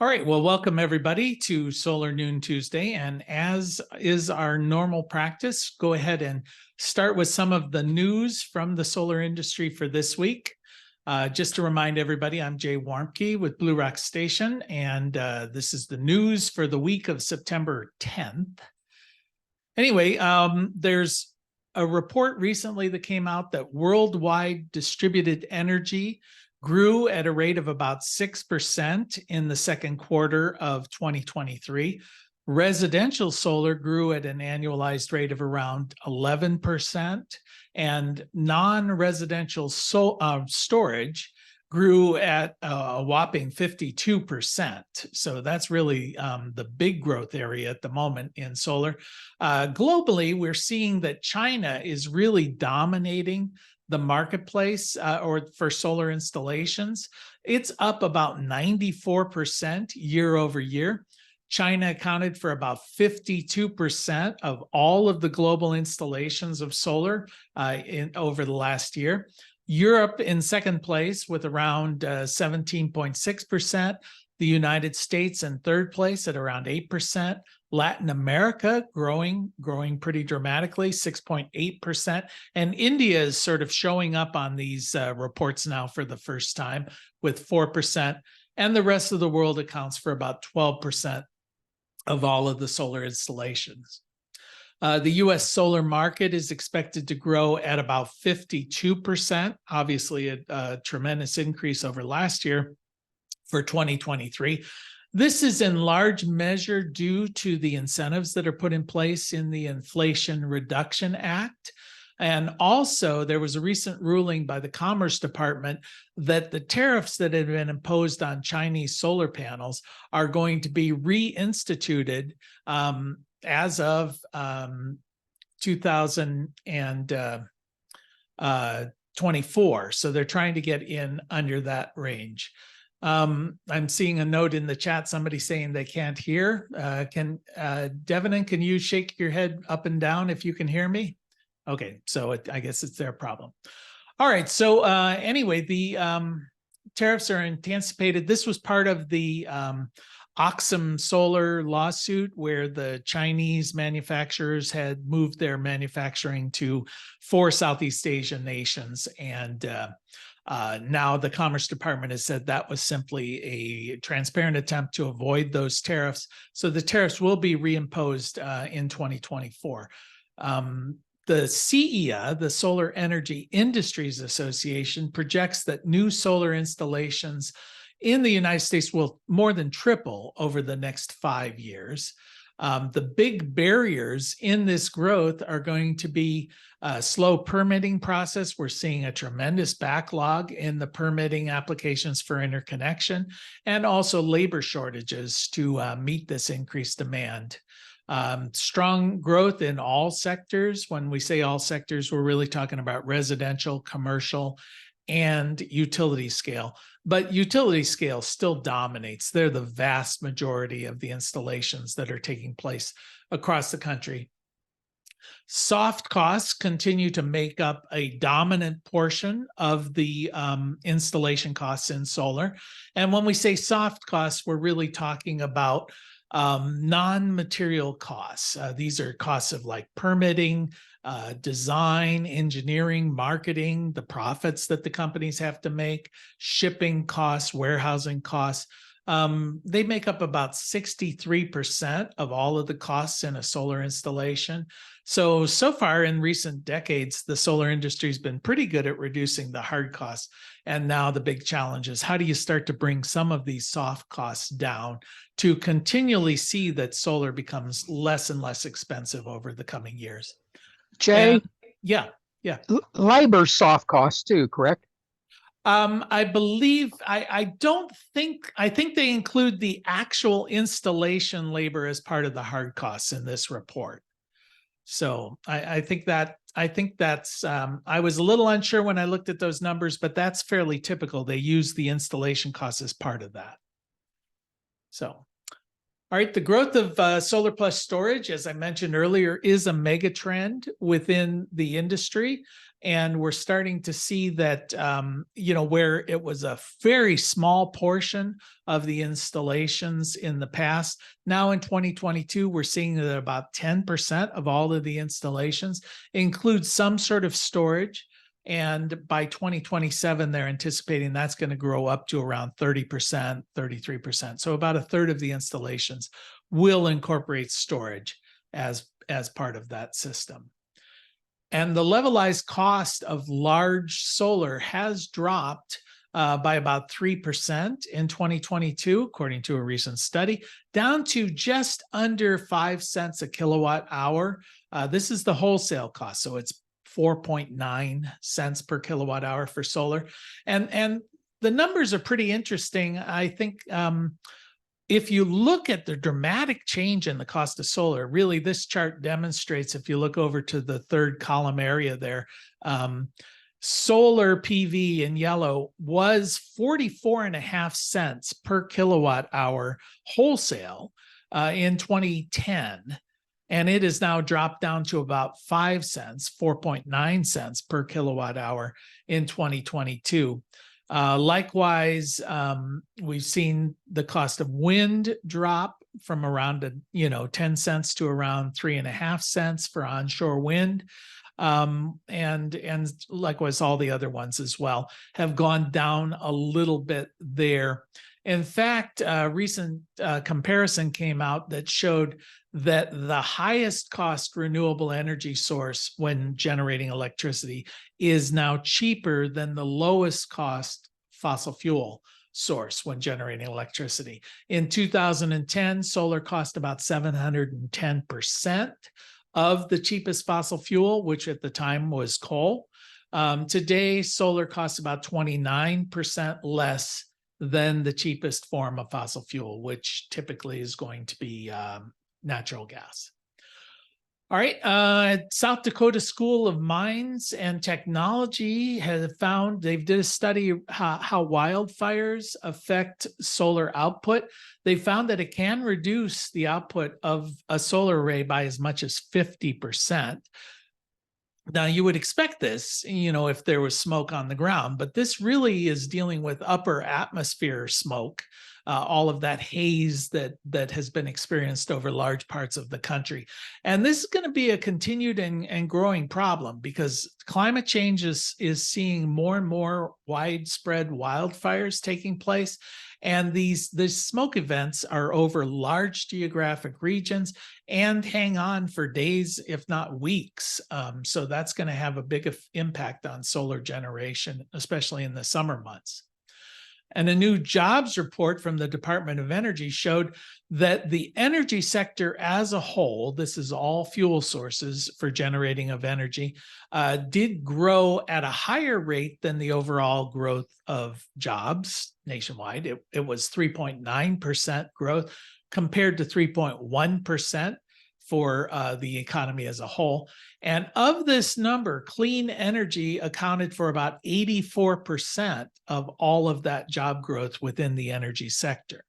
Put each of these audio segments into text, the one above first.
All right, well, welcome everybody to Solar Noon Tuesday. And as is our normal practice, go ahead and start with some of the news from the solar industry for this week. Just to remind everybody, I'm Jay Warmke with Blue Rock Station, and this is the news for the week of September 10th. Anyway, there's a report recently that came out that worldwide distributed energy grew at a rate of about 6% in the second quarter of 2023. Residential solar grew at an annualized rate of around 11%, and non-residential storage grew at a whopping 52%. So that's really the big growth area at the moment in solar. Globally, we're seeing that China is really dominating the marketplace or for solar installations. It's up about 94% year over year. China accounted for about 52% of all of the global installations of solar over the last year. Europe in second place with around 17.6%. The United States in third place at around 8%. Latin America growing pretty dramatically, 6.8%. And India is sort of showing up on these reports now for the first time with 4%. And the rest of the world accounts for about 12% of all of the solar installations. The U.S. solar market is expected to grow at about 52%, obviously a tremendous increase over last year for 2023. This is in large measure due to the incentives that are put in place in the Inflation Reduction Act. And also, there was a recent ruling by the Commerce Department that the tariffs that had been imposed on Chinese solar panels are going to be reinstituted as of 2024. So they're trying to get in under that range. I'm seeing a note in the chat, somebody saying they can't hear. Devin, can you shake your head up and down if you can hear me? Okay, so I guess it's their problem. All right, so anyway, the tariffs are anticipated. This was part of the Oxum Solar lawsuit where the Chinese manufacturers had moved their manufacturing to 4 Southeast Asian nations. And now the Commerce Department has said that was simply a transparent attempt to avoid those tariffs. So the tariffs will be reimposed in 2024. The CEA, the Solar Energy Industries Association, projects that new solar installations in the United States will more than triple over the next 5 years. The big barriers in this growth are going to be a slow permitting process. We're seeing a tremendous backlog in the permitting applications for interconnection, and also labor shortages to meet this increased demand. Strong growth in all sectors. When we say all sectors, we're really talking about residential, commercial, and utility scale. But utility scale still dominates. They're the vast majority of the installations that are taking place across the country. Soft costs continue to make up a dominant portion of the installation costs in solar. And when we say soft costs, we're really talking about non-material costs. These are costs of like permitting, design, engineering, marketing, the profits that the companies have to make, shipping costs, warehousing costs. They make up about 63% of all of the costs in a solar installation. So far in recent decades, the solar industry has been pretty good at reducing the hard costs. And now the big challenge is how do you start to bring some of these soft costs down to continually see that solar becomes less and less expensive over the coming years? Jay? And, yeah. Labor soft costs too, correct? I believe, I think they include the actual installation labor as part of the hard costs in this report. So I think that's, I was a little unsure when I looked at those numbers, but that's fairly typical. They use the installation costs as part of that. So, all right, the growth of solar plus storage, as I mentioned earlier, is a mega trend within the industry. And we're starting to see that, where it was a very small portion of the installations in the past, now in 2022, we're seeing that about 10% of all of the installations include some sort of storage. And by 2027, they're anticipating that's going to grow up to around 30%, 33%. So about a third of the installations will incorporate storage as part of that system. And the levelized cost of large solar has dropped by about 3% in 2022, according to a recent study, down to just under 5 cents a kilowatt hour. This is the wholesale cost, so it's 4.9 cents per kilowatt hour for solar. And the numbers are pretty interesting. I think if you look at the dramatic change in the cost of solar, really this chart demonstrates, if you look over to the third column area there, solar PV in yellow was 44.5 cents per kilowatt hour wholesale in 2010. And it has now dropped down to about 5 cents, 4.9 cents per kilowatt hour in 2022. Likewise, we've seen the cost of wind drop from around 10 cents to around 3.5 cents for onshore wind. And likewise, all the other ones as well have gone down a little bit there. In fact, a recent comparison came out that showed that the highest cost renewable energy source when generating electricity is now cheaper than the lowest cost fossil fuel source when generating electricity. In 2010, solar cost about 710% of the cheapest fossil fuel, which at the time was coal. Today, solar costs about 29% less than the cheapest form of fossil fuel, which typically is going to be natural gas. All right, South Dakota School of Mines and Technology has found, they did a study how wildfires affect solar output. They found that it can reduce the output of a solar array by as much as 50%. Now, you would expect this, if there was smoke on the ground, but this really is dealing with upper atmosphere smoke, all of that haze that has been experienced over large parts of the country. And this is going to be a continued and growing problem because climate change is seeing more and more widespread wildfires taking place. And these smoke events are over large geographic regions and hang on for days, if not weeks. So that's going to have a big impact on solar generation, especially in the summer months. And a new jobs report from the Department of Energy showed that the energy sector as a whole, this is all fuel sources for generating of energy, did grow at a higher rate than the overall growth of jobs nationwide. It was 3.9% growth compared to 3.1% for the economy as a whole. And of this number, clean energy accounted for about 84% of all of that job growth within the energy sector.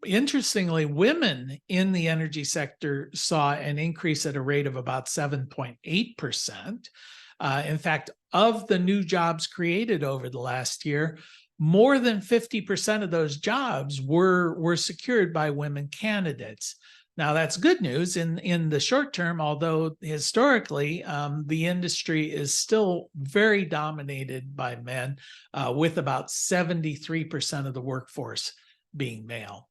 Interestingly, women in the energy sector saw an increase at a rate of about 7.8%. In fact, of the new jobs created over the last year, more than 50% of those jobs were secured by women candidates. Now, that's good news in the short term, although historically, the industry is still very dominated by men, with about 73% of the workforce being male.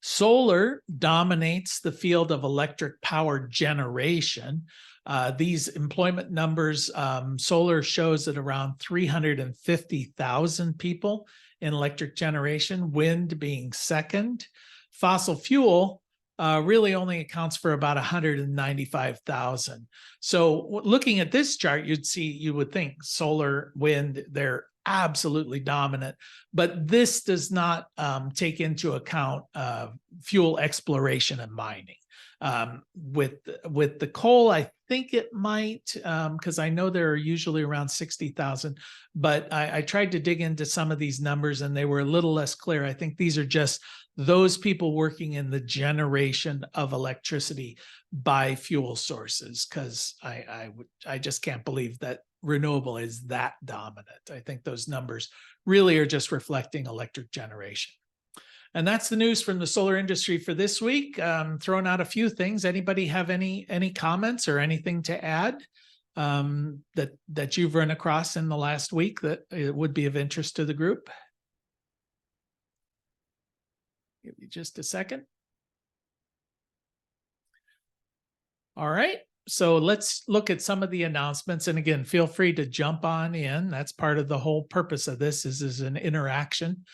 Solar dominates the field of electric power generation. These employment numbers, solar shows that around 350,000 people in electric generation, wind being second. Fossil fuel really only accounts for about 195,000. So looking at this chart, you would think solar, wind, they're absolutely dominant, but this does not take into account fuel exploration and mining. With the coal, I think it might, because I know there are usually around 60,000, but I tried to dig into some of these numbers and they were a little less clear. I think these are just those people working in the generation of electricity by fuel sources, because I just can't believe that renewable is that dominant. I think those numbers really are just reflecting electric generation. And that's the news from the solar industry for this week. Throwing out a few things. Anybody have any comments or anything to add that you've run across in the last week that it would be of interest to the group? Give you just a second. All right. So let's look at some of the announcements. And again, feel free to jump on in. That's part of the whole purpose of this is an interaction.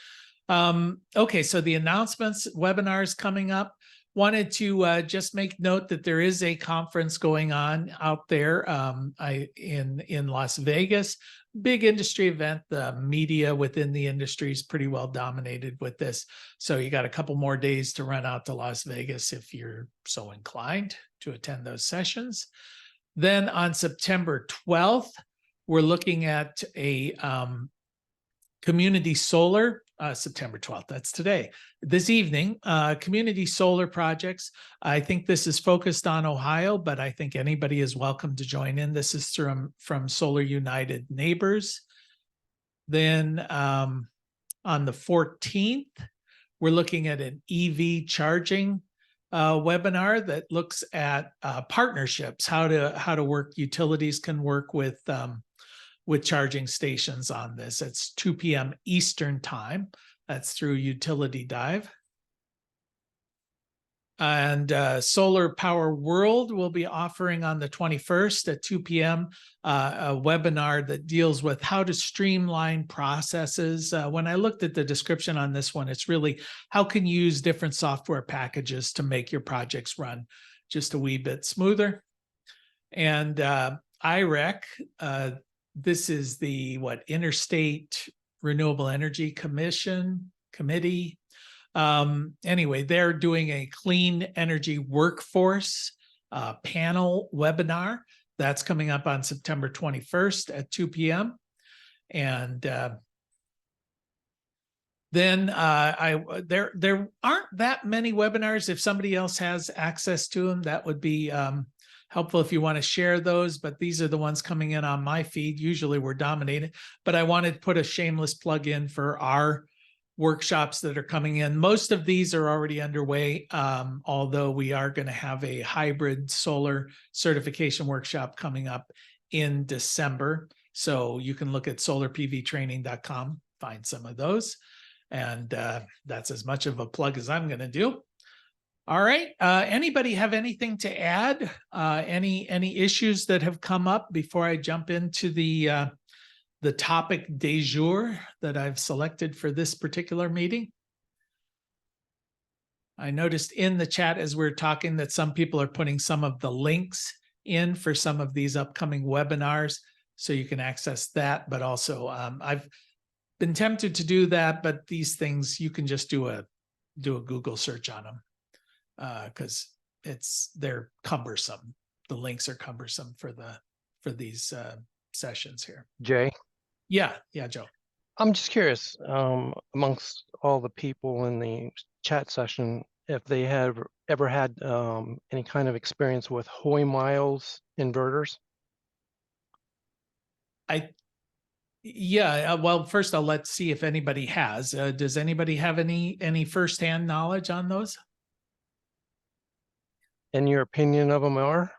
Okay, so the announcements, webinars coming up. Wanted to just make note that there is a conference going on out there in Las Vegas. Big industry event. The media within the industry is pretty well dominated with this. So you got a couple more days to run out to Las Vegas if you're so inclined to attend those sessions. Then on September 12th, we're looking at a community solar, September 12th, that's today, this evening, community solar projects. I think this is focused on Ohio, but I think anybody is welcome to join in. This is from Solar United Neighbors. Then on the 14th, we're looking at an EV charging webinar that looks at partnerships, how to work, utilities can work with charging stations on this. It's 2 p.m. Eastern time. That's through Utility Dive. And Solar Power World will be offering on the 21st at 2 p.m. A webinar that deals with how to streamline processes. When I looked at the description on this one, it's really how can you use different software packages to make your projects run just a wee bit smoother. And IREC, this is the Interstate Renewable Energy Committee. Anyway, they're doing a clean energy workforce panel webinar. That's coming up on September 21st at 2 p.m. And then there aren't that many webinars. If somebody else has access to them, that would be helpful if you want to share those, but these are the ones coming in on my feed. Usually we're dominated, but I wanted to put a shameless plug in for our workshops that are coming in. Most of these are already underway, although we are going to have a hybrid solar certification workshop coming up in December. So you can look at solarpvtraining.com, find some of those. And that's as much of a plug as I'm going to do. All right. Anybody have anything to add? Any issues that have come up before I jump into the topic du jour that I've selected for this particular meeting? I noticed in the chat as we're talking that some people are putting some of the links in for some of these upcoming webinars, so you can access that. But also, I've been tempted to do that, but these things you can just do a Google search on them. Because they're cumbersome. The links are cumbersome for these sessions here. Jay? Yeah, Joe. I'm just curious, amongst all the people in the chat session, if they have ever had any kind of experience with Hoy Miles inverters. Well, first let's see if anybody has. Does anybody have any firsthand knowledge on those? And your opinion of them are?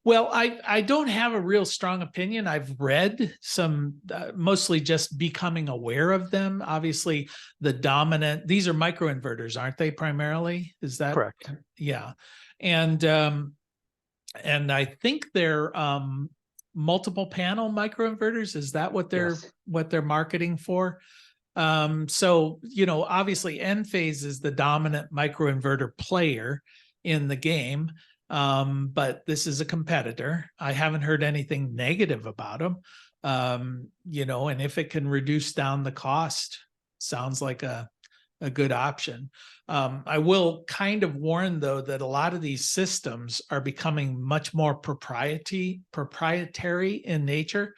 Well, I don't have a real strong opinion. I've read some, mostly just becoming aware of them. Obviously, these are microinverters, aren't they, primarily? Is that correct? Yeah. And I think they're multiple panel microinverters. Is that what they're marketing for? So, obviously Enphase is the dominant microinverter player in the game. But this is a competitor. I haven't heard anything negative about them. And if it can reduce down the cost, sounds like a a good option. I will kind of warn though that a lot of these systems are becoming much more proprietary in nature.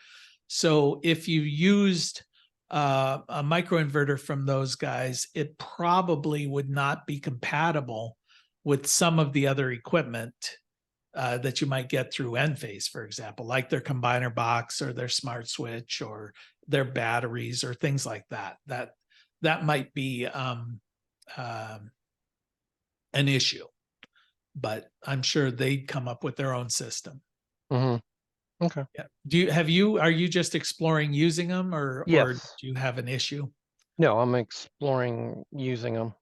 So if you used a microinverter from those guys, it probably would not be compatible with some of the other equipment that you might get through Enphase, for example, like their combiner box or their smart switch or their batteries or things like that. That might be an issue, but I'm sure they'd come up with their own system. Hmm. Okay. Yeah. Are you just exploring using them or Yes. do you have an issue? No, I'm exploring using them.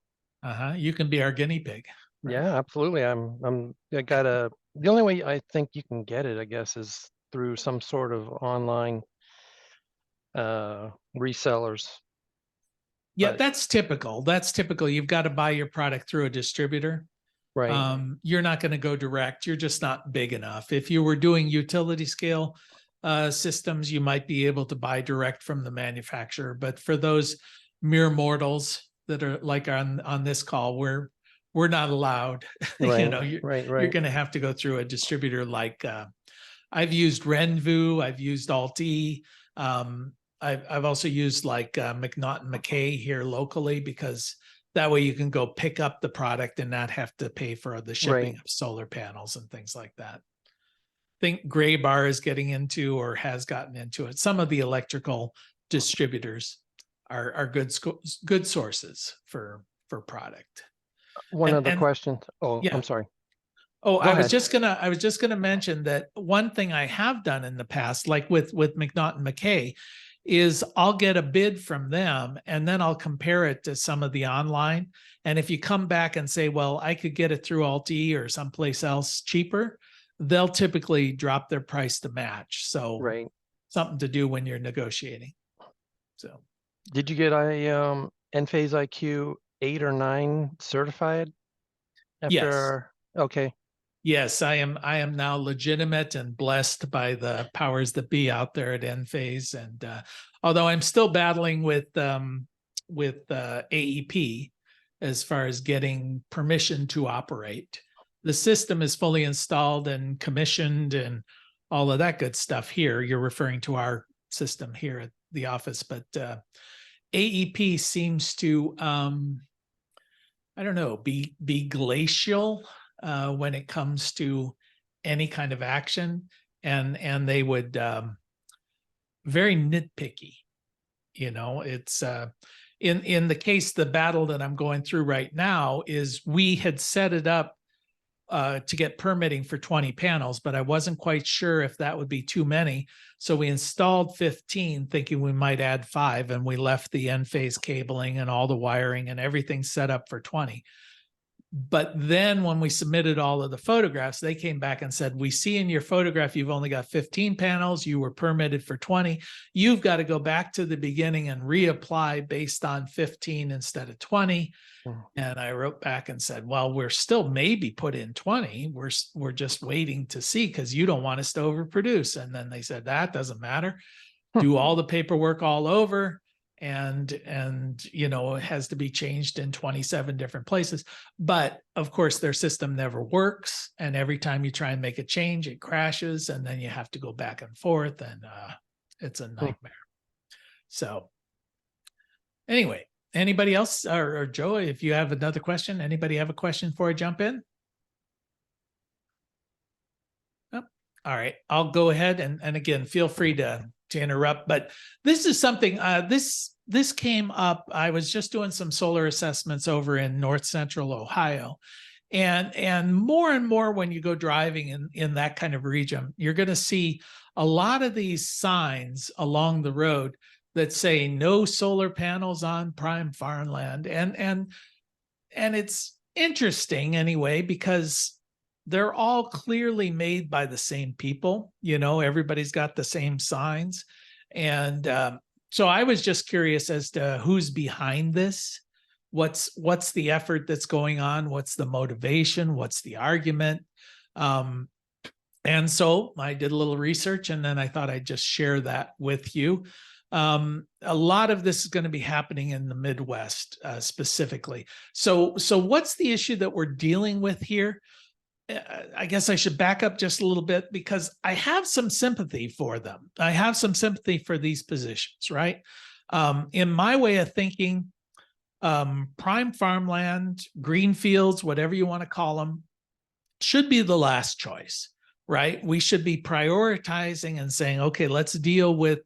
You can be our guinea pig. Right? Yeah, absolutely. The only way I think you can get it, I guess, is through some sort of online resellers. Yeah, But that's typical. That's typical. You've got to buy your product through a distributor. right, You're not going to go direct. You're just not big enough. If you were doing utility scale systems, you might be able to buy direct from the manufacturer. But for those mere mortals that are like on this call, we're not allowed. right, You're right. going to have to go through a distributor like I've used Renvu, I've used Alt-E. I've also used like McNaught and McKay here locally because that way you can go pick up the product and not have to pay for the shipping of solar panels and things like that. I think Gray Bar is getting into or has gotten into it. Some of the electrical distributors are good sources for product. One other And question. Oh, yeah. I'm sorry. Oh, Go I was ahead. just gonna mention that one thing I have done in the past, like with McNaught and McKay, is I'll get a bid from them and then I'll compare it to some of the online. And if you come back and say, well, I could get it through Alt-E or someplace else cheaper, they'll typically drop their price to match. So Right. something to do when you're negotiating. So Did you get a Enphase IQ 8 or 9 certified yes. after? Okay. Yes, I am now legitimate and blessed by the powers that be out there at Enphase. And although I'm still battling with AEP as far as getting permission to operate, the system is fully installed and commissioned and all of that good stuff here. You're referring to our system here at the office, but AEP seems to I don't know, be glacial when it comes to any kind of action, and they would very nitpicky. It's in the case, the battle that I'm going through right now is we had set it up to get permitting for 20 panels, but I wasn't quite sure if that would be too many. So we installed 15 thinking we might add 5, and we left the Enphase cabling and all the wiring and everything set up for 20. But then when we submitted all of the photographs, they came back and said, we see in your photograph, you've only got 15 panels. You were permitted for 20. You've got to go back to the beginning and reapply based on 15 instead of 20. And I wrote back and said, well, we're still maybe put in 20. We're just waiting to see because you don't want us to overproduce. And then they said, that doesn't matter. Do all the paperwork all over. And it has to be changed in 27 different places. But of course, their system never works. And every time you try and make a change, it crashes. And then you have to go back and forth. And it's a nightmare. So anyway, anybody else or Joe, if you have another question, anybody have a question before I jump in? Oh, all right, I'll go ahead and again, feel free to interrupt, but this is something, this came up. I was just doing some solar assessments over in North Central Ohio. And more when you go driving in that kind of region, you're going to see a lot of these signs along the road that say no solar panels on prime farmland. And it's interesting anyway, because they're all clearly made by the same people. Everybody's got the same signs. And so I was just curious as to who's behind this. What's the effort that's going on? What's the motivation? What's the argument? And so I did a little research, and then I thought I'd just share that with you. A lot of this is going to be happening in the Midwest specifically. So what's the issue that we're dealing with here? I guess I should back up just a little bit because I have some sympathy for them. I have some sympathy for these positions, right? In my way of thinking, prime farmland, green fields, whatever you want to call them, should be the last choice, right? We should be prioritizing and saying, okay, let's deal with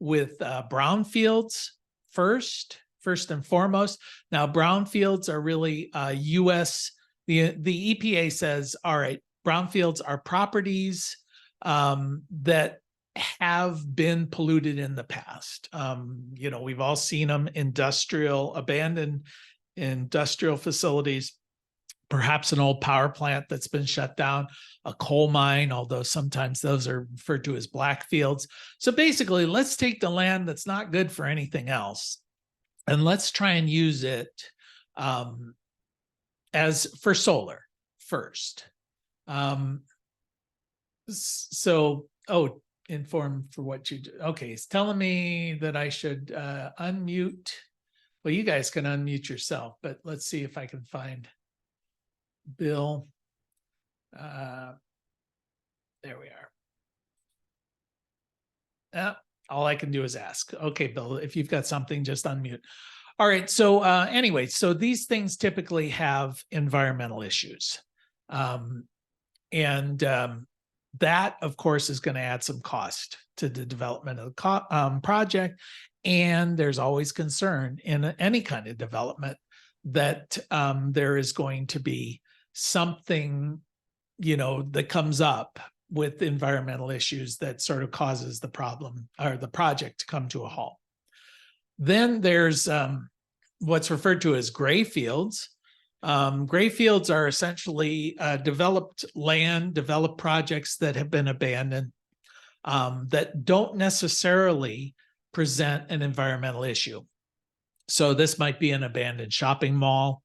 brownfields first and foremost. Now, brownfields are really U.S. The EPA says, all right, brownfields are properties that have been polluted in the past. We've all seen them, abandoned industrial facilities, perhaps an old power plant that's been shut down, a coal mine, although sometimes those are referred to as black fields. So basically, let's take the land that's not good for anything else, and let's try and use it as for solar first. Inform for what you do. Okay, it's telling me that I should unmute. Well, you guys can unmute yourself, but let's see if I can find Bill. There we are. All I can do is ask. Okay, Bill, if you've got something, just unmute. All right. So anyway, so these things typically have environmental issues. That, of course, is going to add some cost to the development of the project. And there's always concern in any kind of development that there is going to be something, that comes up with environmental issues that sort of causes the problem or the project to come to a halt. Then there's what's referred to as gray fields. Gray fields are essentially developed land, developed projects that have been abandoned that don't necessarily present an environmental issue. So this might be an abandoned shopping mall,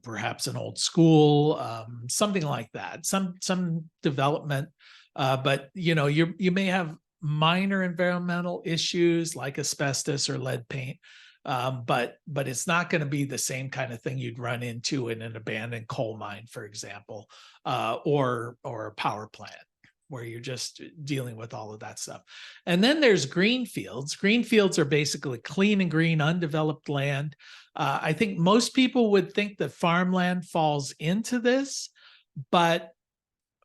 perhaps an old school, something like that, some development. But you may have minor environmental issues like asbestos or lead paint, but it's not going to be the same kind of thing you'd run into in an abandoned coal mine, for example, or a power plant, where you're just dealing with all of that stuff. And then there's green fields. Green fields are basically clean and green, undeveloped land. I think most people would think that farmland falls into this, but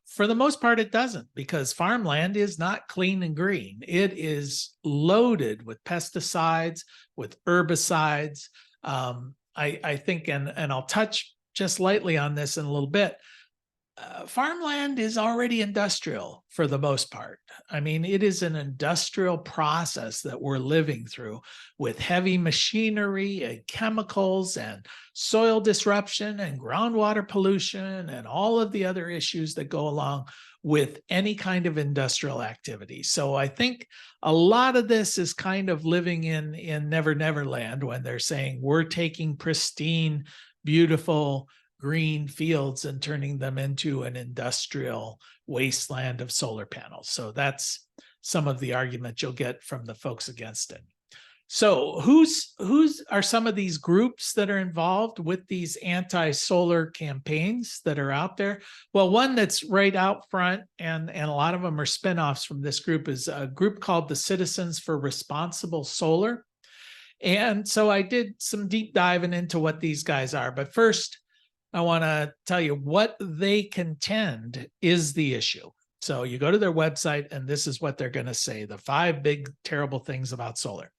for the most part, it doesn't, because farmland is not clean and green. It is loaded with pesticides, with herbicides. I think, and I'll touch just lightly on this in a little bit, farmland is already industrial for the most part. I mean, it is an industrial process that we're living through with heavy machinery and chemicals and soil disruption and groundwater pollution and all of the other issues that go along with any kind of industrial activity. So I think a lot of this is kind of living in Never Never Land when they're saying we're taking pristine, beautiful, green fields and turning them into an industrial wasteland of solar panels. So that's some of the argument you'll get from the folks against it. So who's are some of these groups that are involved with these anti-solar campaigns that are out there? Well, one that's right out front, and a lot of them are spinoffs from this group, is a group called the Citizens for Responsible Solar. And so I did some deep diving into what these guys are. But first, I want to tell you what they contend is the issue. So you go to their website, and this is what they're going to say: the 5 big, terrible things about solar.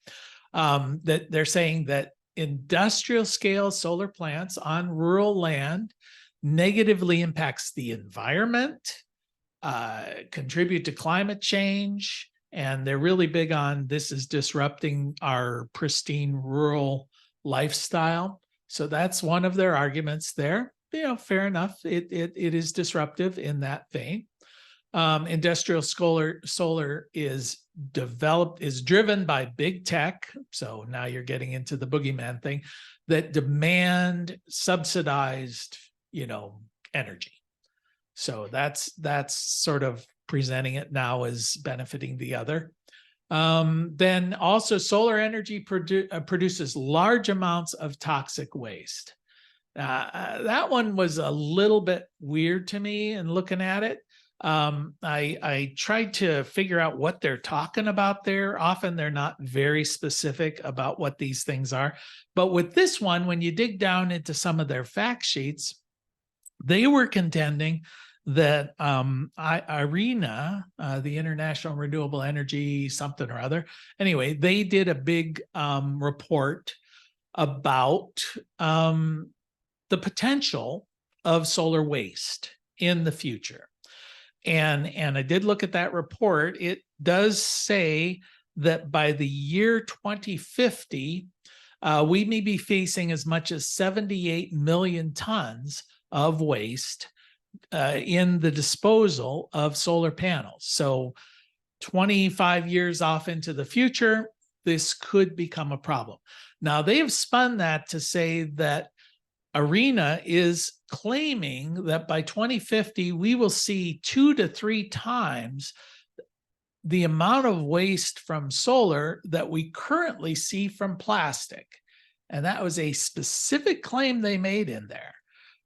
That they're saying that industrial scale solar plants on rural land negatively impacts the environment, contribute to climate change, and they're really big on this is disrupting our pristine rural lifestyle. So that's one of their arguments there. Fair enough. It is disruptive in that vein. Industrial solar is driven by big tech. So now you're getting into the boogeyman thing that demand subsidized, energy. So that's sort of presenting it now as benefiting the other. Then also solar energy produces large amounts of toxic waste. That one was a little bit weird to me in looking at it. I tried to figure out what they're talking about there. Often they're not very specific about what these things are. But with this one, when you dig down into some of their fact sheets, they were contending that IRENA, the International Renewable Energy something or other, anyway, they did a big report about the potential of solar waste in the future. And I did look at that report. It does say that by the year 2050, we may be facing as much as 78 million tons of waste in the disposal of solar panels. So 25 years off into the future, this could become a problem. Now, they have spun that to say that IRENA is claiming that by 2050, we will see 2 to 3 times the amount of waste from solar that we currently see from plastic. And that was a specific claim they made in there,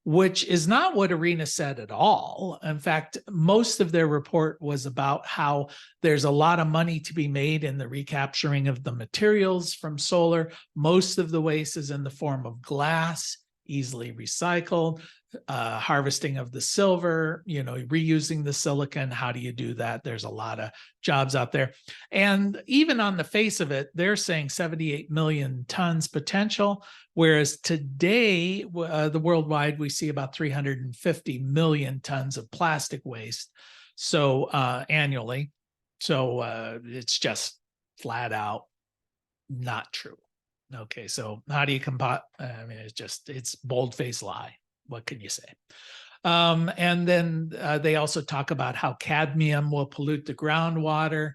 which is not what IRENA said at all. In fact, most of their report was about how there's a lot of money to be made in the recapturing of the materials from solar. Most of the waste is in the form of glass, easily recycled, harvesting of the silver, reusing the silicon. How do you do that? There's a lot of jobs out there. And even on the face of it, they're saying 78 million tons potential, whereas today, the worldwide, we see about 350 million tons of plastic waste. So annually. So it's just flat out not true. Okay, so how do you combat? I mean, it's bold-faced lie. What can you say? And then they also talk about how cadmium will pollute the groundwater,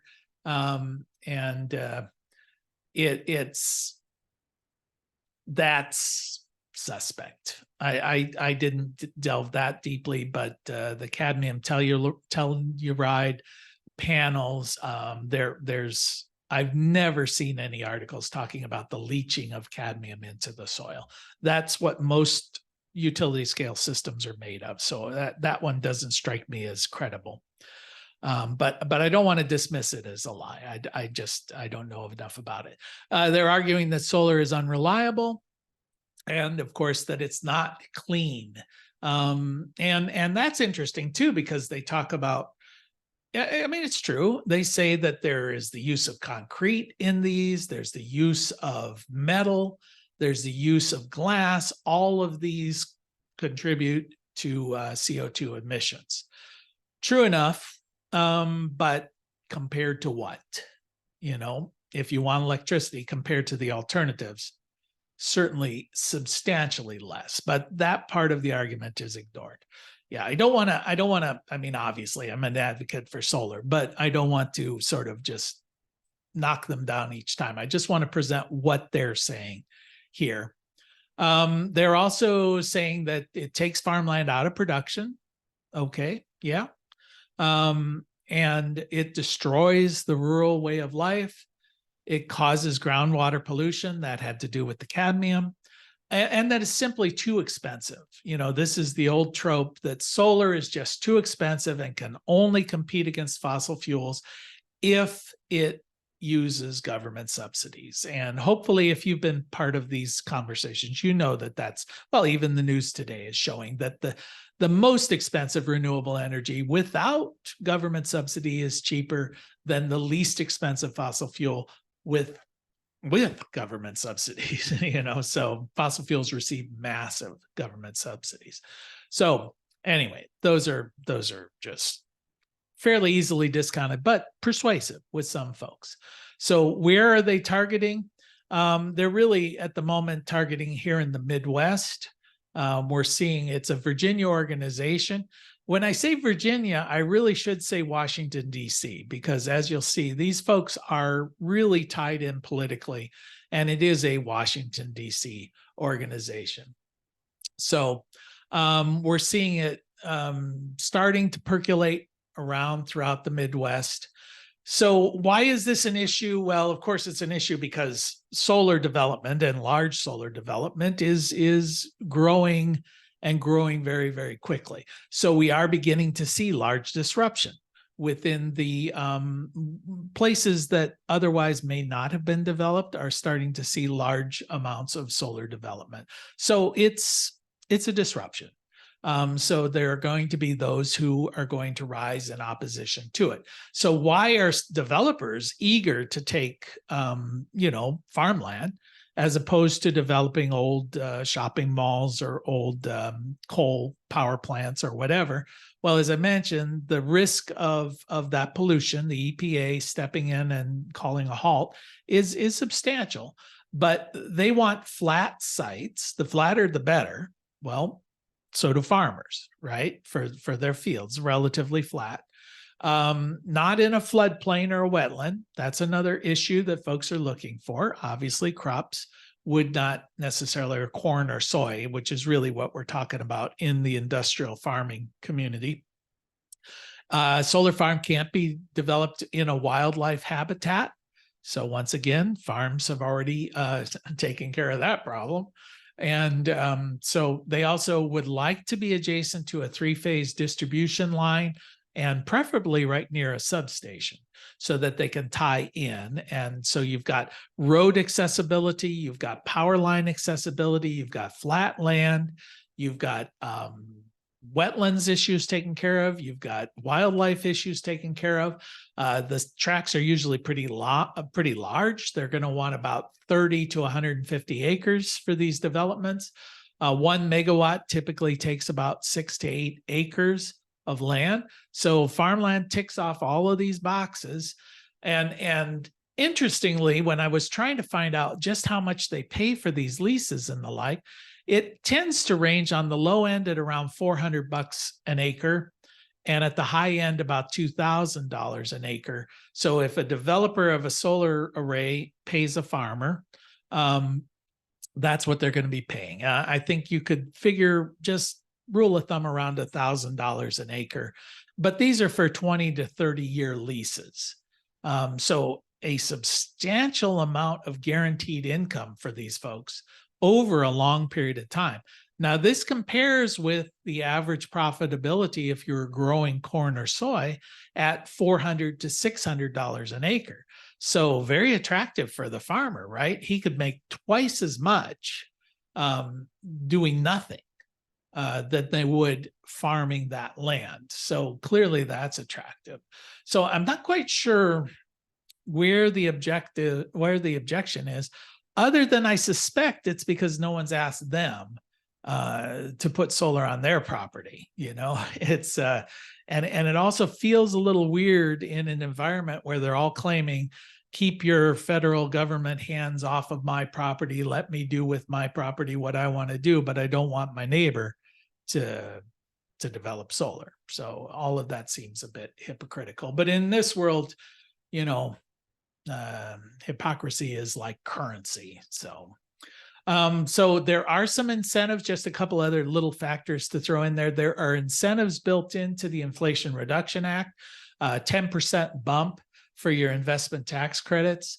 that's suspect. I didn't delve that deeply, but the cadmium telluride panels, I've never seen any articles talking about the leaching of cadmium into the soil. That's what most utility scale systems are made of. So that one doesn't strike me as credible. But I don't want to dismiss it as a lie. I don't know enough about it. They're arguing that solar is unreliable, and of course that it's not clean. And that's interesting too, because they talk about, I mean, it's true. They say that there is the use of concrete in these, there's the use of metal, there's the use of glass. All of these contribute to CO2 emissions. True enough, but compared to what? If you want electricity compared to the alternatives, certainly substantially less, but that part of the argument is ignored. Yeah, I don't want to, I mean, obviously I'm an advocate for solar, but I don't want to sort of just knock them down each time. I just want to present what they're saying here. They're also saying that it takes farmland out of production. Okay, yeah. And it destroys the rural way of life. It causes groundwater pollution that had to do with the cadmium. And that is simply too expensive. This is the old trope that solar is just too expensive and can only compete against fossil fuels if it uses government subsidies. And hopefully, if you've been part of these conversations, you know that that's, well, even the news today is showing that the most expensive renewable energy without government subsidy is cheaper than the least expensive fossil fuel with government subsidies. So fossil fuels receive massive government subsidies. So anyway, those are just fairly easily discounted, but persuasive with some folks. So where are they targeting? They're really at the moment targeting here in the Midwest. We're seeing it's a Virginia organization. When I say Virginia, I really should say Washington, D.C., because as you'll see, these folks are really tied in politically, and it is a Washington, D.C. organization. So we're seeing it starting to percolate around throughout the Midwest. So why is this an issue? Well, of course, it's an issue because solar development and large solar development is growing and growing very, very quickly. So we are beginning to see large disruption within the places that otherwise may not have been developed are starting to see large amounts of solar development. So it's a disruption. So there are going to be those who are going to rise in opposition to it. So why are developers eager to take, farmland as opposed to developing old shopping malls or old coal power plants or whatever? Well, as I mentioned, the risk of that pollution, the EPA stepping in and calling a halt, is substantial. But they want flat sites. The flatter, the better. Well, so do farmers, right? For their fields, relatively flat. Not in a floodplain or a wetland. That's another issue that folks are looking for. Obviously, crops would not necessarily, or corn or soy, which is really what we're talking about in the industrial farming community. Solar farm can't be developed in a wildlife habitat. So once again, farms have already taken care of that problem. And so they also would like to be adjacent to a three-phase distribution line and preferably right near a substation so that they can tie in. And so you've got road accessibility, you've got power line accessibility, you've got flat land, you've got wetlands issues taken care of, you've got wildlife issues taken care of. The tracks are usually pretty large. They're going to want about 30 to 150 acres for these developments. 1 megawatt typically takes about 6 to 8 acres of land. So farmland ticks off all of these boxes. And interestingly, when I was trying to find out just how much they pay for these leases and the like, it tends to range on the low end at around $400 an acre, and at the high end about $2,000 an acre. So if a developer of a solar array pays a farmer, that's what they're going to be paying. I think you could figure, just rule of thumb, around $1,000 an acre, but these are for 20 to 30-year leases. So a substantial amount of guaranteed income for these folks over a long period of time. Now, this compares with the average profitability if you're growing corn or soy at $400 to $600 an acre. So very attractive for the farmer, right? He could make twice as much doing nothing that they would farming that land. So clearly that's attractive. So I'm not quite sure where the objection is, other than I suspect it's because no one's asked them to put solar on their property. It's and it also feels a little weird in an environment where they're all claiming, keep your federal government hands off of my property, let me do with my property what I want to do, but I don't want my neighbor to develop solar. So all of that seems a bit hypocritical. But in this world, hypocrisy is like currency. So there are some incentives, just a couple other little factors to throw in there. There are incentives built into the Inflation Reduction Act, 10% bump for your investment tax credits.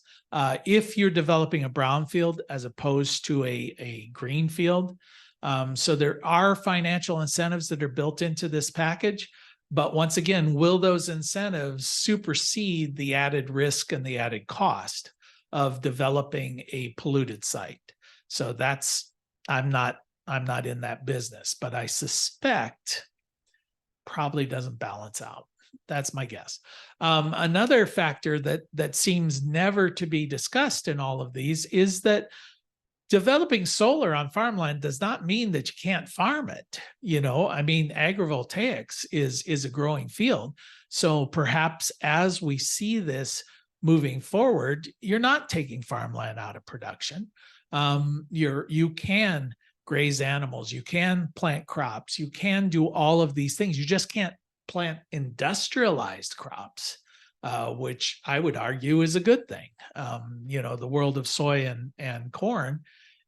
If you're developing a brownfield as opposed to a greenfield. So there are financial incentives that are built into this package. But once again, will those incentives supersede the added risk and the added cost of developing a polluted site? So I'm not in that business, but I suspect probably doesn't balance out. That's my guess. Another factor that seems never to be discussed in all of these is that developing solar on farmland does not mean that you can't farm it. Agrivoltaics is a growing field. So perhaps as we see this moving forward, you're not taking farmland out of production. You can graze animals, you can plant crops, you can do all of these things. You just can't plant industrialized crops, which I would argue is a good thing. The world of soy and corn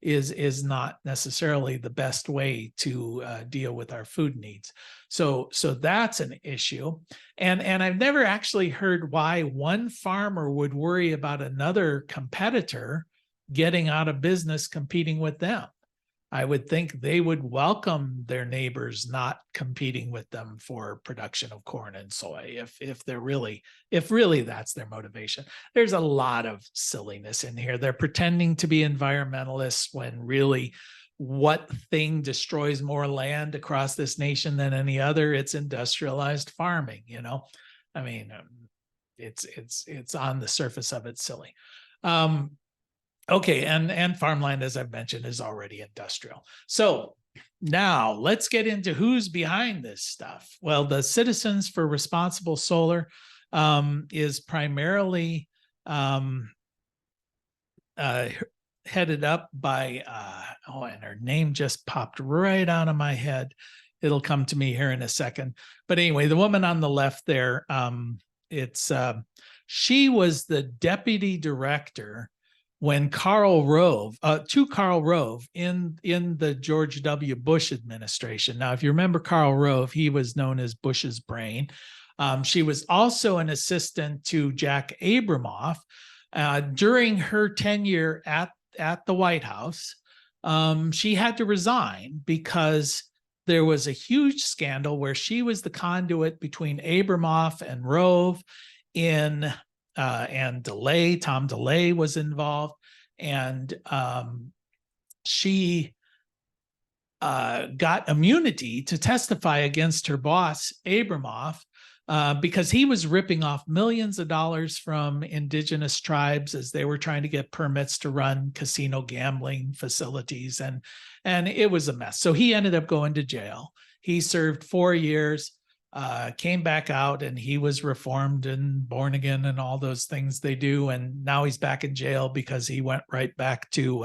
is not necessarily the best way to deal with our food needs. So that's an issue. And I've never actually heard why one farmer would worry about another competitor getting out of business competing with them. I would think they would welcome their neighbors not competing with them for production of corn and soy if really that's their motivation. There's a lot of silliness in here. They're pretending to be environmentalists when really what thing destroys more land across this nation than any other? It's industrialized farming, you know. I mean, it's on the surface of it silly. Okay, and farmland, as I've mentioned, is already industrial. So now let's get into who's behind this stuff. Well, the Citizens for Responsible Solar is primarily headed up by, and her name just popped right out of my head. It'll come to me here in a second. But anyway, the woman on the left there, she was the deputy director when Karl Rove in the George W. Bush administration. Now, if you remember Karl Rove, he was known as Bush's brain. She was also an assistant to Jack Abramoff during her tenure at the White House. She had to resign because there was a huge scandal where she was the conduit between Abramoff and Rove and DeLay. Tom DeLay was involved, and she got immunity to testify against her boss, Abramoff, because he was ripping off millions of dollars from indigenous tribes as they were trying to get permits to run casino gambling facilities, and it was a mess. So he ended up going to jail. He served 4 years. Came back out, and he was reformed and born again and all those things they do. And now he's back in jail because he went right back to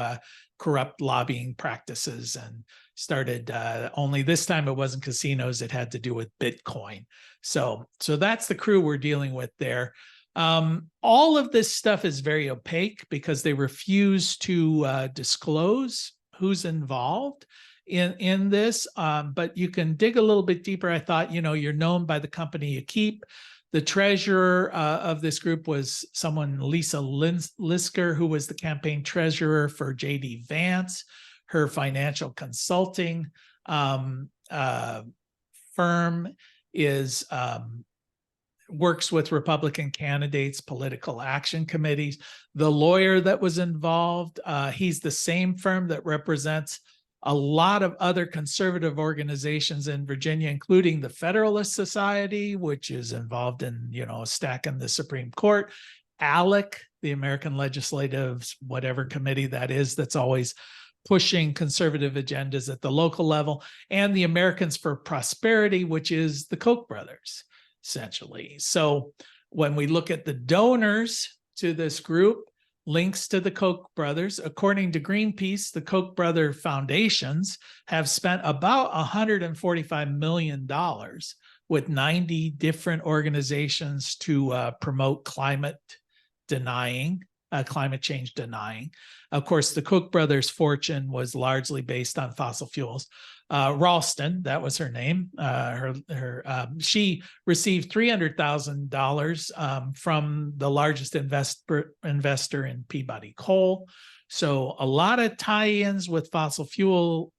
corrupt lobbying practices and started, only this time it wasn't casinos, it had to do with Bitcoin. So that's the crew we're dealing with there. All of this stuff is very opaque because they refuse to disclose who's involved in this, but you can dig a little bit deeper. I thought, you're known by the company you keep. The treasurer of this group was someone, Lisa Lisker, who was the campaign treasurer for J.D. Vance. Her financial consulting firm works with Republican candidates, political action committees. The lawyer that was involved, he's the same firm that represents a lot of other conservative organizations in Virginia, including the Federalist Society, which is involved in, stacking the Supreme Court, ALEC, the American Legislative, whatever committee that is, that's always pushing conservative agendas at the local level, and the Americans for Prosperity, which is the Koch brothers, essentially. So when we look at the donors to this group, links to the Koch brothers. According to Greenpeace, the Koch brother foundations have spent about $145 million with 90 different organizations to promote climate change denying. Of course, the Koch brothers' fortune was largely based on fossil fuels. Ralston, that was her name. She received $300,000 from the largest investor in Peabody Coal. So a lot of tie-ins with fossil fuel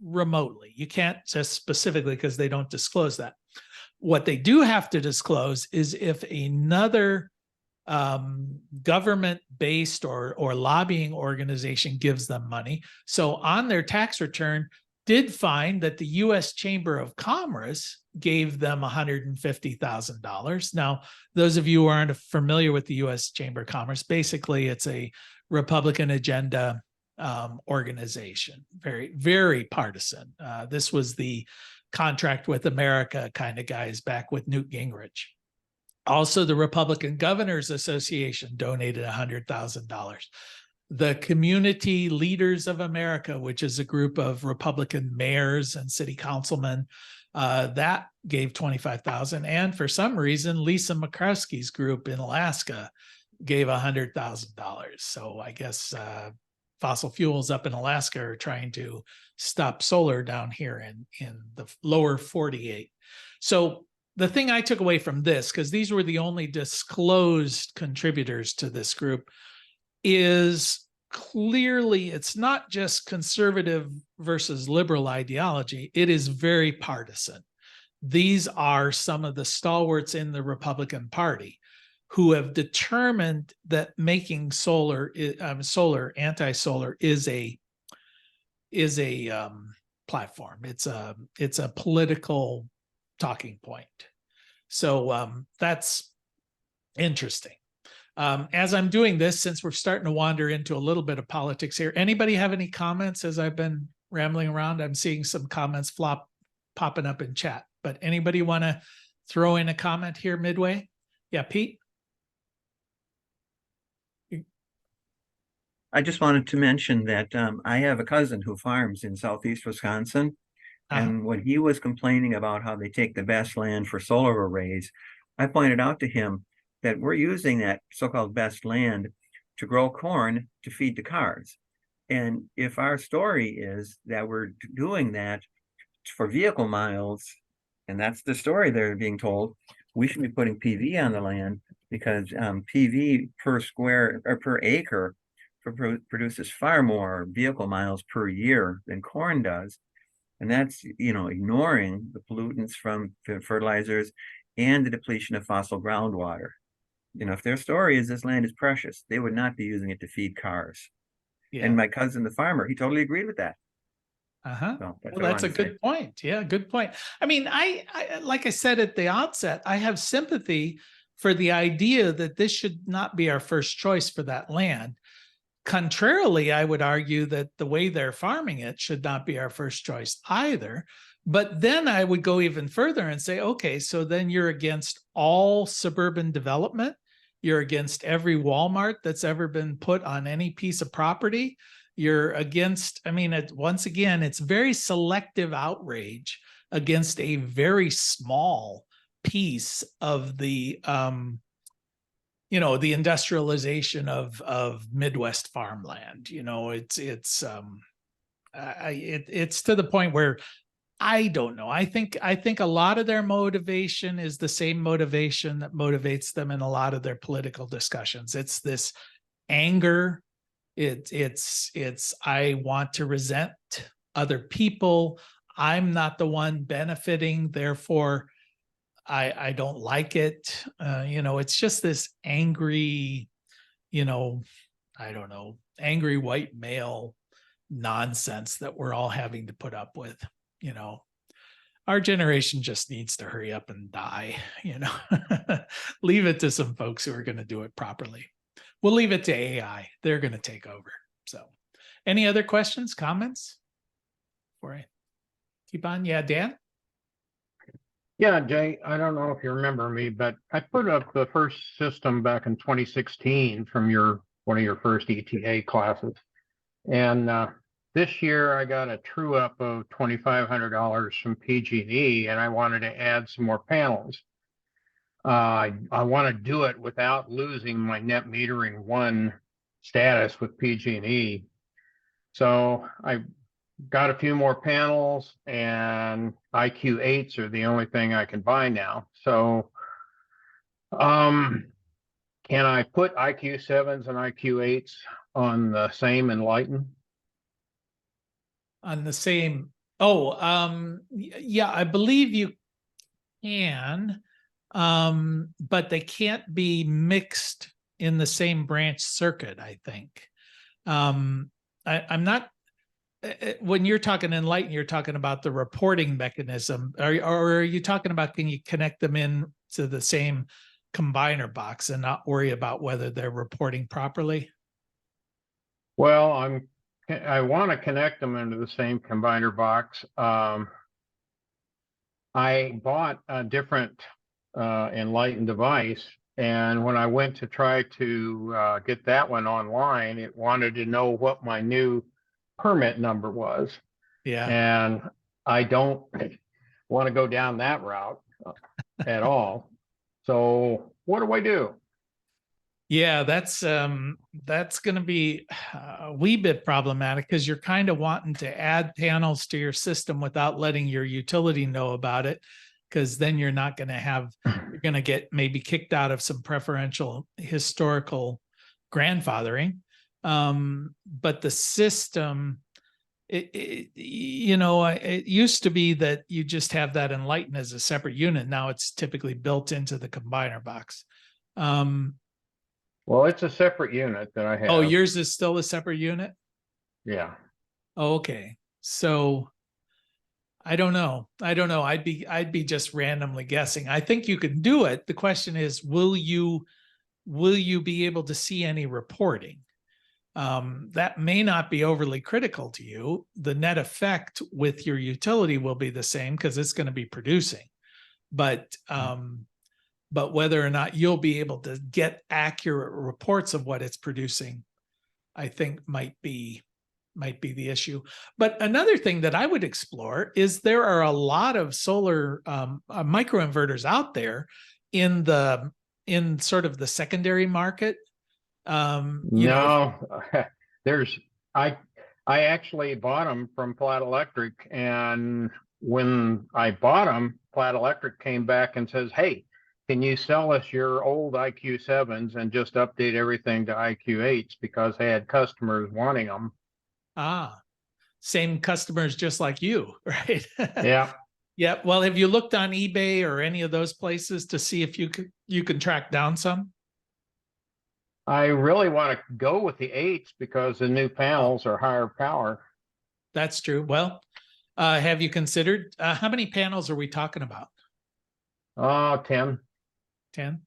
remotely. You can't just specifically because they don't disclose that. What they do have to disclose is if another government-based or lobbying organization gives them money. So on their tax return, did find that the U.S. Chamber of Commerce gave them $150,000. Now, those of you who aren't familiar with the U.S. Chamber of Commerce, basically it's a Republican agenda organization, very, very partisan. This was the Contract with America kind of guys back with Newt Gingrich. Also, the Republican Governors Association donated $100,000. The Community Leaders of America, which is a group of Republican mayors and city councilmen, that gave $25,000. And for some reason, Lisa McCroskey's group in Alaska gave $100,000. So I guess fossil fuels up in Alaska are trying to stop solar down here in the lower 48. So the thing I took away from this, because these were the only disclosed contributors to this group, is clearly it's not just conservative versus liberal ideology. It is very partisan. These are some of the stalwarts in the Republican Party who have determined that making solar, anti-solar is a platform. It's a political talking point. So that's interesting. As I'm doing this, since we're starting to wander into a little bit of politics here, anybody have any comments as I've been rambling around? I'm seeing some comments popping up in chat, but anybody want to throw in a comment here midway? Yeah, Pete? I just wanted to mention that I have a cousin who farms in southeast Wisconsin. And when he was complaining about how they take the best land for solar arrays, I pointed out to him that we're using that so-called best land to grow corn to feed the cars. And if our story is that we're doing that for vehicle miles, and that's the story they're being told, we should be putting PV on the land, because PV per square or per acre produces far more vehicle miles per year than corn does. And that's, ignoring the pollutants from fertilizers and the depletion of fossil groundwater. If their story is this land is precious, they would not be using it to feed cars. Yeah. And my cousin, the farmer, he totally agreed with that. So that's a good point. Yeah, good point. I mean, I like I said at the outset, I have sympathy for the idea that this should not be our first choice for that land. Contrarily, I would argue that the way they're farming it should not be our first choice either. But then I would go even further and say, okay, so then you're against all suburban development. You're against every Walmart that's ever been put on any piece of property. You're against, once again, it's very selective outrage against a very small piece of the the industrialization of Midwest farmland. It's to the point where I don't know. I think a lot of their motivation is the same motivation that motivates them in a lot of their political discussions. It's this anger. It's I want to resent other people. I'm not the one benefiting, therefore I don't like it. It's just this angry, I don't know, angry white male nonsense that we're all having to put up with. Our generation just needs to hurry up and die, leave it to some folks who are going to do it properly. We'll leave it to AI. They're going to take over. So any other questions, comments? Before I keep on? Yeah, Dan? Yeah, Jay, I don't know if you remember me, but I put up the first system back in 2016 from one of your first ETA classes. And this year I got a true up of $2,500 from PG&E, and I wanted to add some more panels. I want to do it without losing my net metering 1 status with PG&E. So I got a few more panels, and IQ8s are the only thing I can buy now. So can I put IQ7s and IQ8s on the same Enlighten? On the same, yeah, I believe you can, but they can't be mixed in the same branch circuit, I think. I'm not, when you're talking Enlighten, you're talking about the reporting mechanism, or are you talking about, can you connect them in to the same combiner box and not worry about whether they're reporting properly? Well, I want to connect them into the same combiner box. I bought a different Enlighten device, and when I went to try to get that one online, it wanted to know what my new permit number was. Yeah. And I don't want to go down that route at all. So what do I do? Yeah, that's going to be a wee bit problematic because you're kind of wanting to add panels to your system without letting your utility know about it, because then you're not going to have, you're going to get maybe kicked out of some preferential historical grandfathering. But the system, it used to be that you just have that Enlighten as a separate unit. Now it's typically built into the combiner box. Well, it's a separate unit that I have. Oh, yours is still a separate unit? Yeah. Oh, okay. So I don't know. I'd be just randomly guessing. I think you can do it. The question is, will you be able to see any reporting? That may not be overly critical to you. The net effect with your utility will be the same because it's going to be producing. But whether or not you'll be able to get accurate reports of what it's producing, I think might be the issue. But another thing that I would explore is there are a lot of solar microinverters out there in sort of the secondary market. No, there's, I actually bought them from Platt Electric, and when I bought them, Platt Electric came back and says, hey, can you sell us your old IQ7s and just update everything to IQ8s, because they had customers wanting them. Same customers just like you, right? Yeah. Yeah. Well, have you looked on eBay or any of those places to see if you can track down some? I really want to go with the 8s because the new panels are higher power. That's true. Well, have you considered, how many panels are we talking about? 10. 10?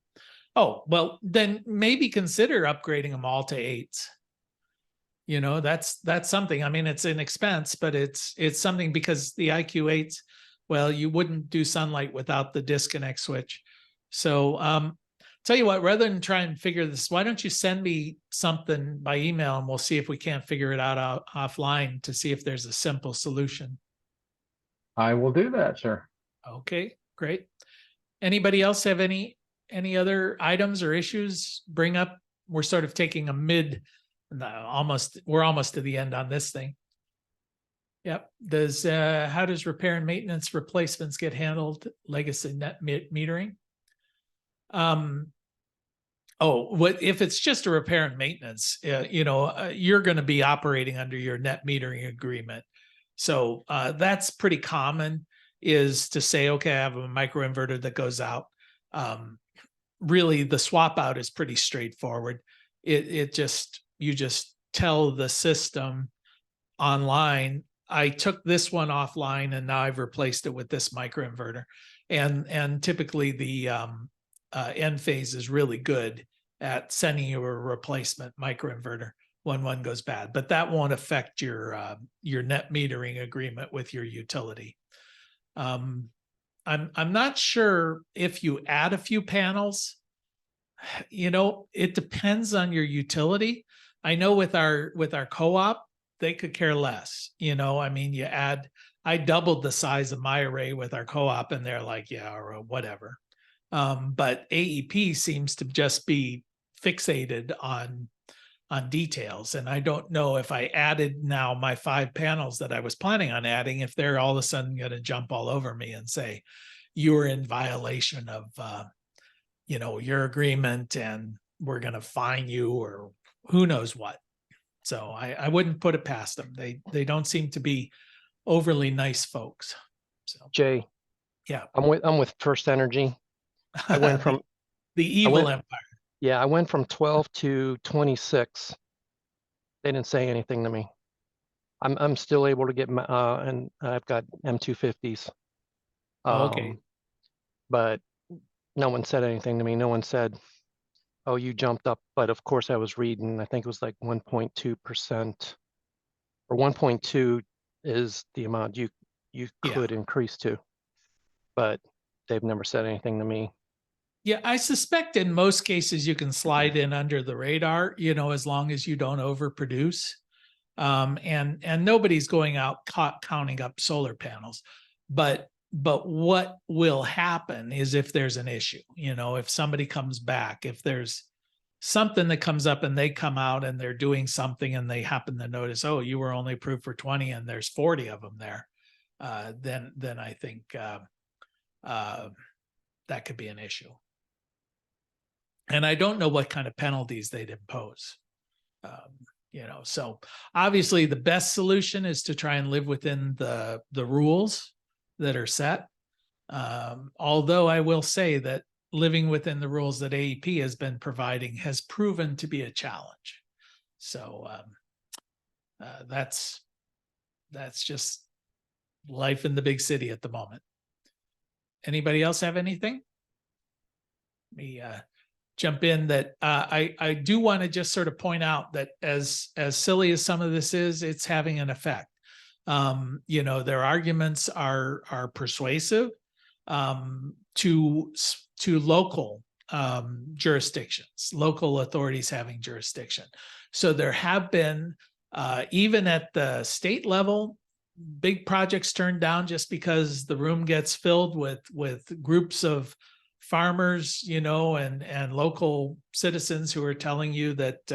Oh, well, then maybe consider upgrading them all to 8s. That's something. I mean, it's an expense, but it's something, because the IQ8s, well, you wouldn't do sunlight without the disconnect switch. So tell you what, rather than try and figure this, why don't you send me something by email and we'll see if we can't figure it out offline to see if there's a simple solution. I will do that, sir. Okay, great. Anybody else have any other items or issues bring up? We're sort of taking a we're almost to the end on this thing. Yep. How does repair and maintenance replacements get handled? Legacy net metering. What if it's just a repair and maintenance? You're going to be operating under your net metering agreement. So that's pretty common, is to say, okay, I have a microinverter that goes out. Really, the swap out is pretty straightforward. You just tell the system online, I took this one offline and now I've replaced it with this microinverter. And typically the Enphase is really good at sending you a replacement microinverter when one goes bad, but that won't affect your net metering agreement with your utility. I'm not sure if you add a few panels, it depends on your utility. I know with our co-op, they could care less. I mean, I doubled the size of my array with our co-op and they're like, yeah, or whatever. But AEP seems to just be fixated on details. And I don't know if I added now my 5 panels that I was planning on adding, if they're all of a sudden going to jump all over me and say, you're in violation of, your agreement and we're going to fine you, or who knows what. So I wouldn't put it past them. They don't seem to be overly nice folks. So Jay. Yeah. I'm with First Energy. I went from the evil empire. Yeah, I went from 12 to 26. They didn't say anything to me. I'm still able to get and I've got M250s. Okay. But no one said anything to me. No one said, oh, you jumped up. But of course I was reading, I think it was like 1.2%, or 1.2 is the amount you could increase to, but they've never said anything to me. Yeah, I suspect in most cases you can slide in under the radar, as long as you don't overproduce. And nobody's going out counting up solar panels. But what will happen is if there's an issue, if somebody comes back, if there's something that comes up and they come out and they're doing something and they happen to notice, oh, you were only approved for 20 and there's 40 of them there, then I think that could be an issue. And I don't know what kind of penalties they'd impose. So obviously the best solution is to try and live within the rules that are set. Although I will say that living within the rules that AEP has been providing has proven to be a challenge. So that's just life in the big city at the moment. Anybody else have anything? Let me jump in that I do want to just sort of point out that as silly as some of this is, it's having an effect. Their arguments are persuasive to local jurisdictions, local authorities having jurisdiction. So there have been, even at the state level, big projects turned down just because the room gets filled with groups of farmers, and local citizens who are telling you that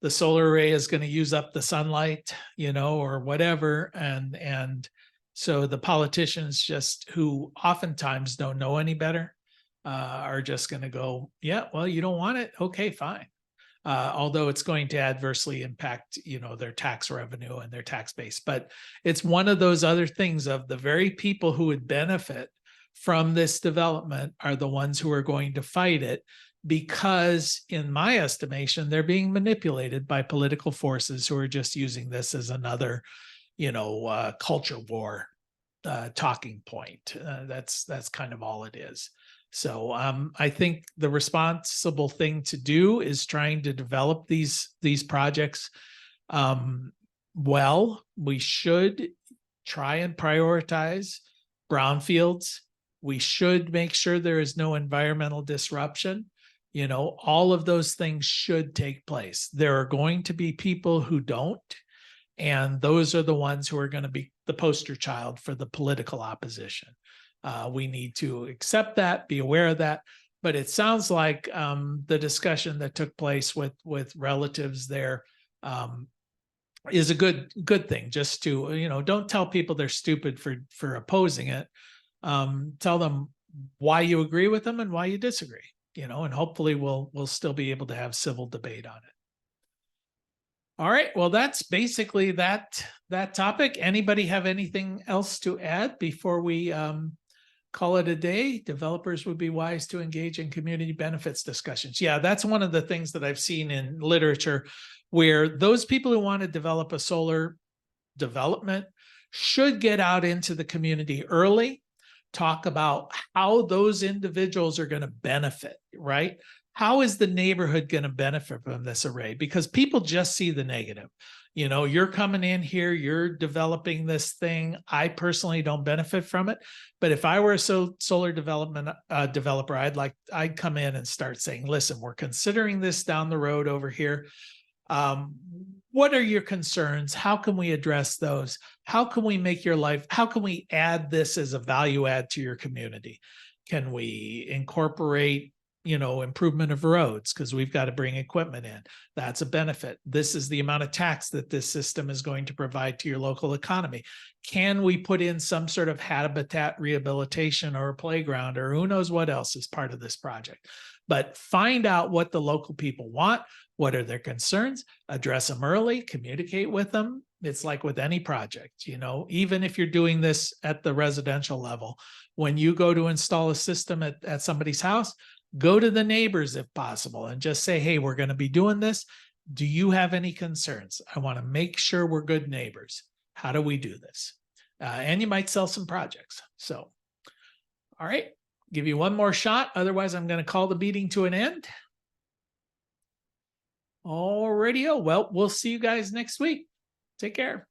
the solar array is going to use up the sunlight, or whatever. And so the politicians, just who oftentimes don't know any better, are just going to go, yeah, well, you don't want it. Okay, fine. Although it's going to adversely impact, their tax revenue and their tax base. But it's one of those other things of the very people who would benefit from this development are the ones who are going to fight it, because in my estimation, they're being manipulated by political forces who are just using this as another, culture war talking point. That's kind of all it is. So I think the responsible thing to do is trying to develop these projects well. We should try and prioritize brownfields. We should make sure there is no environmental disruption. All of those things should take place. There are going to be people who don't, and those are the ones who are going to be the poster child for the political opposition. We need to accept that, be aware of that. But it sounds like the discussion that took place with relatives there is a good thing. Just to, don't tell people they're stupid for opposing it. Tell them why you agree with them and why you disagree, and hopefully we'll still be able to have civil debate on it. All right. Well, that's basically that topic. Anybody have anything else to add before we call it a day? Developers would be wise to engage in community benefits discussions. Yeah, that's one of the things that I've seen in literature, where those people who want to develop a solar development should get out into the community early, talk about how those individuals are going to benefit, right? How is the neighborhood going to benefit from this array? Because people just see the negative. You're coming in here, you're developing this thing. I personally don't benefit from it. But if I were a solar development developer, I'd come in and start saying, listen, we're considering this down the road over here. What are your concerns? How can we address those? How can we make your life, how can we add this as a value add to your community? Can we incorporate, improvement of roads because we've got to bring equipment in? That's a benefit. This is the amount of tax that this system is going to provide to your local economy. Can we put in some sort of habitat rehabilitation or a playground or who knows what else is part of this project? But find out what the local people want. What are their concerns? Address them early, communicate with them. It's like with any project, even if you're doing this at the residential level, when you go to install a system at somebody's house, go to the neighbors if possible and just say, hey, we're going to be doing this. Do you have any concerns? I want to make sure we're good neighbors. How do we do this? And you might sell some projects. So, all right, give you one more shot. Otherwise, I'm going to call the meeting to an end. Alrighty. Well, we'll see you guys next week. Take care.